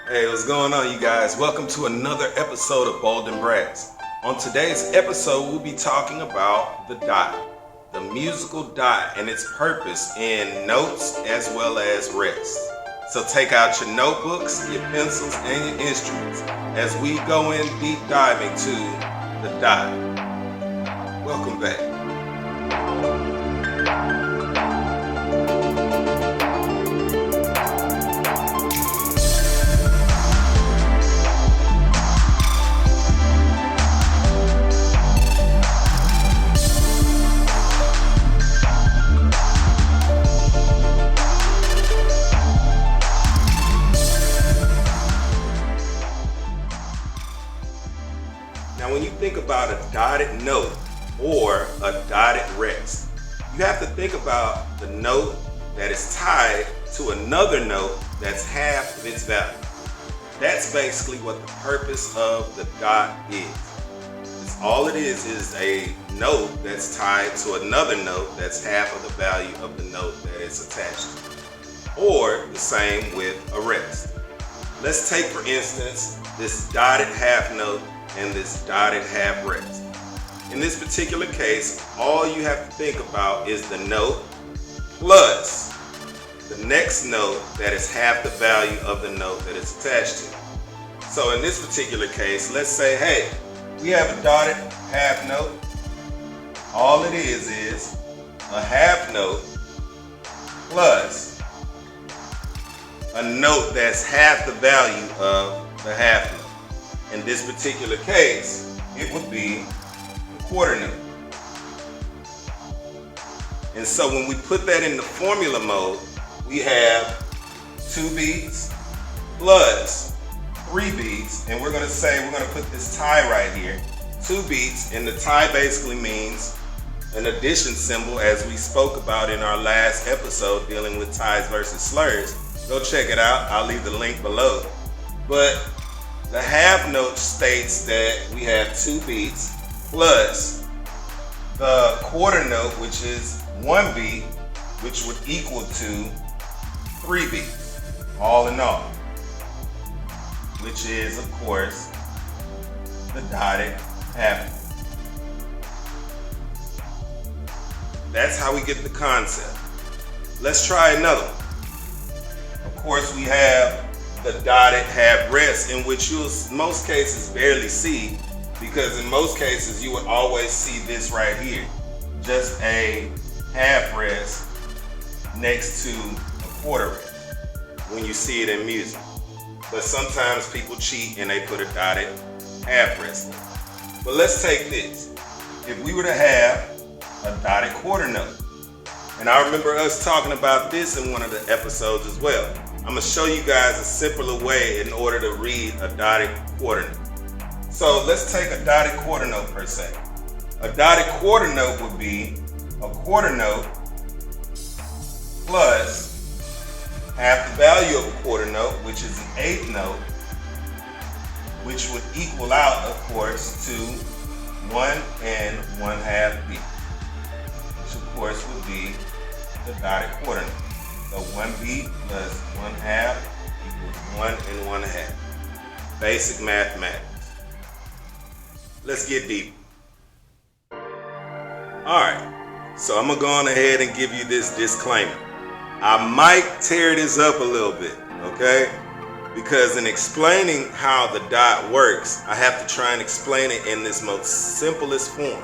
Hey, what's going on, you guys? Welcome to another episode of BoldENBrass. On today's episode, we'll be talking about the dot, the musical dot, and its purpose in notes as well as rest. So take out your notebooks, your pencils, and your instruments as we go in deep diving to the dot. Welcome back. Now, when you think about a dotted note or a dotted rest, you have to think about the note that is tied to another note that's half of its value. That's basically what the purpose of the dot is. All it is a note that's tied to another note that's half of the value of the note that it's attached to. Or the same with a rest. Let's take, for instance, this dotted half note and this dotted half rest. In this particular case, all you have to think about is the note plus the next note that is half the value of the note that it's attached to. So in this particular case, let's say, hey, we have a dotted half note. All it is a half note plus a note that's half the value of the half note. In this particular case, it would be a quarter note. And so when we put that in the formula mode, we have 2 beats plus 3 beats, and we're going to put this tie right here. 2 beats, and the tie basically means an addition symbol, as we spoke about in our last episode dealing with ties versus slurs. Go check it out. I'll leave the link below. But the half note states that we have 2 beats plus the quarter note, which is 1 beat, which would equal to 3 beats, all in all, which is, of course, the dotted half note. That's how we get the concept. Let's try another one. Of course, we have the dotted half rest, in which you'll most cases barely see, because in most cases you would always see this right here, just a half rest next to a quarter rest when you see it in music. But sometimes people cheat and they put a dotted half rest. But let's take this. If we were to have a dotted quarter note, and I remember us talking about this in one of the episodes as well. I'm going to show you guys a simpler way in order to read a dotted quarter note. So let's take a dotted quarter note per se. A dotted quarter note would be a quarter note plus half the value of a quarter note, which is an eighth note, which would equal out, of course, to 1 1/2 beat, which of course would be the dotted quarter note. So 1 beat plus 1/2 equals 1 1/2. Basic mathematics. Let's get deep. Alright, so I'm going to go on ahead and give you this disclaimer. I might tear this up a little bit, okay? Because in explaining how the dot works, I have to try and explain it in this most simplest form.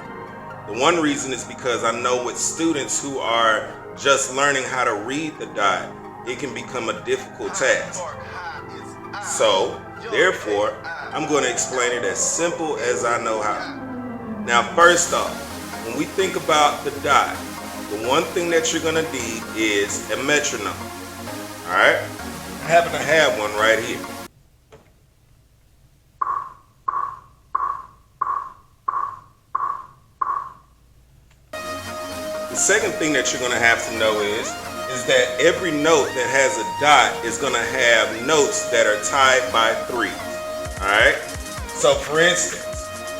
The one reason is because I know with students who are just learning how to read the dot, it can become a difficult task. So, therefore, I'm going to explain it as simple as I know how. Now, first off, when we think about the dot, the one thing that you're going to need is a metronome. Alright? I happen to have one right here. The second thing that you're going to have to know is that every note that has a dot is going to have notes that are tied by 3s. Alright? So for instance,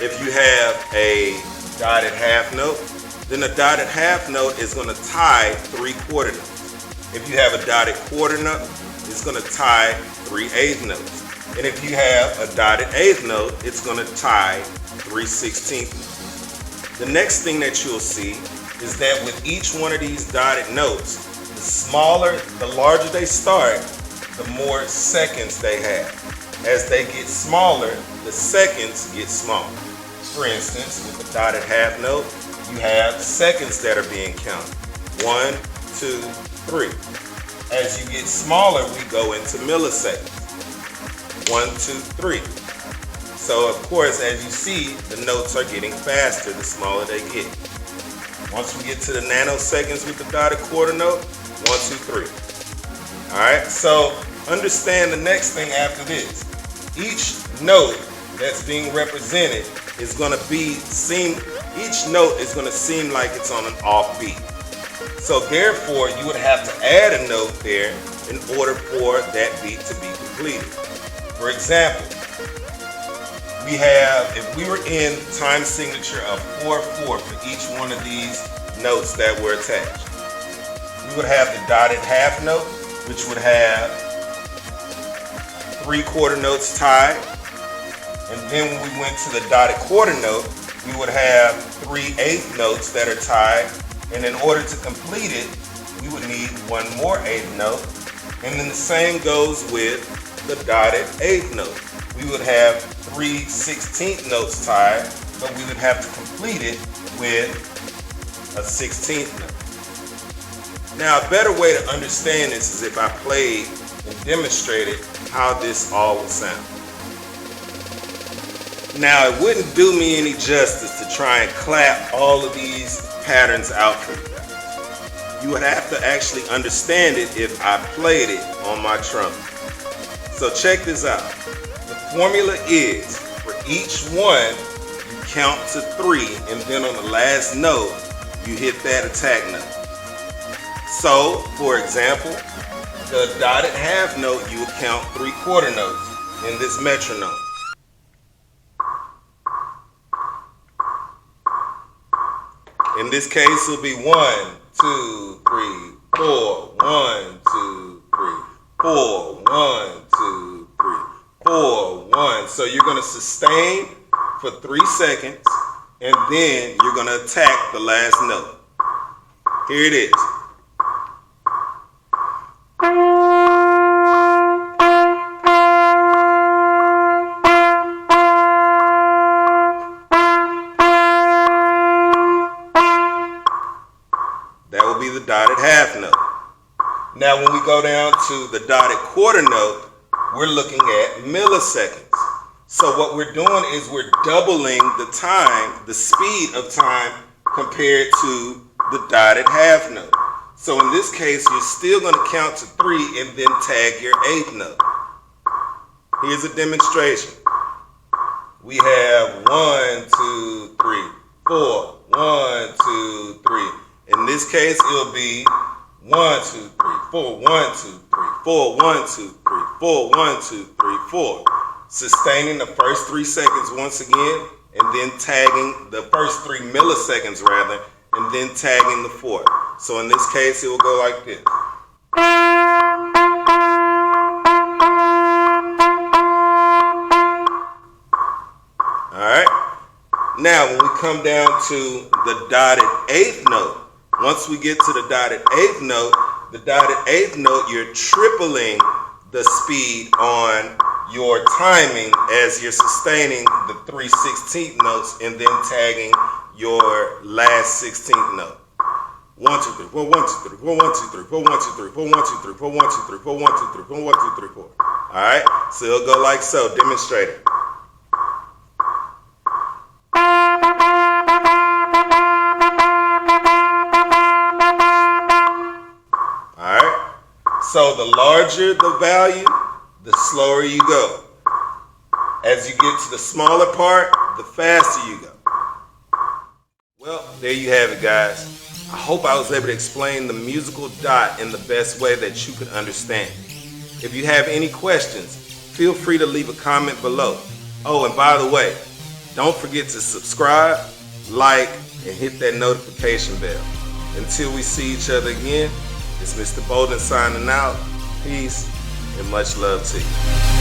if you have a dotted half note, then a dotted half note is going to tie 3 quarter notes. If you have a dotted quarter note, it's going to tie 3 eighth notes. And if you have a dotted eighth note, it's going to tie 3/16 notes. The next thing that you'll see is that with each one of these dotted notes, the larger they start, the more seconds they have. As they get smaller, the seconds get smaller. For instance, with the dotted half note, you have seconds that are being counted. 1, 2, 3. As you get smaller, we go into milliseconds. 1, 2, 3. So of course, as you see, the notes are getting faster the smaller they get. Once we get to the nanoseconds with the dotted quarter note, 1, 2, 3. All right, so understand the next thing after this. Each note that's being represented is going to each note is going to seem like it's on an off beat. So therefore, you would have to add a note there in order for that beat to be completed. For example, if we were in time signature of 4/4 for each one of these notes that were attached, we would have the dotted half note, which would have 3/4 notes tied. And then when we went to the dotted quarter note, we would have 3/8 notes that are tied. And in order to complete it, we would need one more eighth note. And then the same goes with the dotted eighth note. We would have 3/16 notes tied, but we would have to complete it with a 16th note. Now, a better way to understand this is if I played and demonstrated how this all would sound. Now, it wouldn't do me any justice to try and clap all of these patterns out for you guys. You would have to actually understand it if I played it on my trumpet. So check this out. The formula is, for each one, you count to 3, and then on the last note, you hit that attack note. So, for example, the dotted half note, you would count 3/4 notes in this metronome. In this case, it'll be 1, 2, 3, 4, 1, 2, 3, 4, 1, 2, 3, 4, 1. So you're going to sustain for 3 seconds, and then you're going to attack the last note. Here it is. That will be the dotted half note. Now when we go down to the dotted quarter note, we're looking at milliseconds. So what we're doing is we're doubling the time, the speed of time compared to the dotted half note. So in this case, you're still going to count to 3 and then tag your eighth note. Here's a demonstration. We have 1, 2, 3, 4, 1, 2, 3. In this case, it'll be 1, 2, 3, 4, 1, 2, 3, 4, 1, 2, 3, 4, 1, 2, 3, 4. Sustaining the first 3 seconds once again, and then tagging the first 3 milliseconds rather, and then tagging the fourth. So in this case, it will go like this. All right. Now, when we come down to the dotted eighth note, once we get to the dotted eighth note, you're tripling the speed on your timing as you're sustaining the 3/16 notes and then tagging your last 16th note. 1, 2, 3, 4, 1, 2, 3, 4, 1, 2, 3, 4, 1, 2, 3, 4, 1, 2, 3, 4, 1, 2, 3, 4, 1, 2, 3, 4, 1, 2, 3, 4. All right, so it'll go like so. Demonstrate it. So the larger the value, the slower you go. As you get to the smaller part, the faster you go. Well, there you have it, guys. I hope I was able to explain the musical dot in the best way that you could understand. If you have any questions, feel free to leave a comment below. Oh, and by the way, don't forget to subscribe, like, and hit that notification bell. Until we see each other again, it's Mr. Bolden signing out. Peace and much love to you.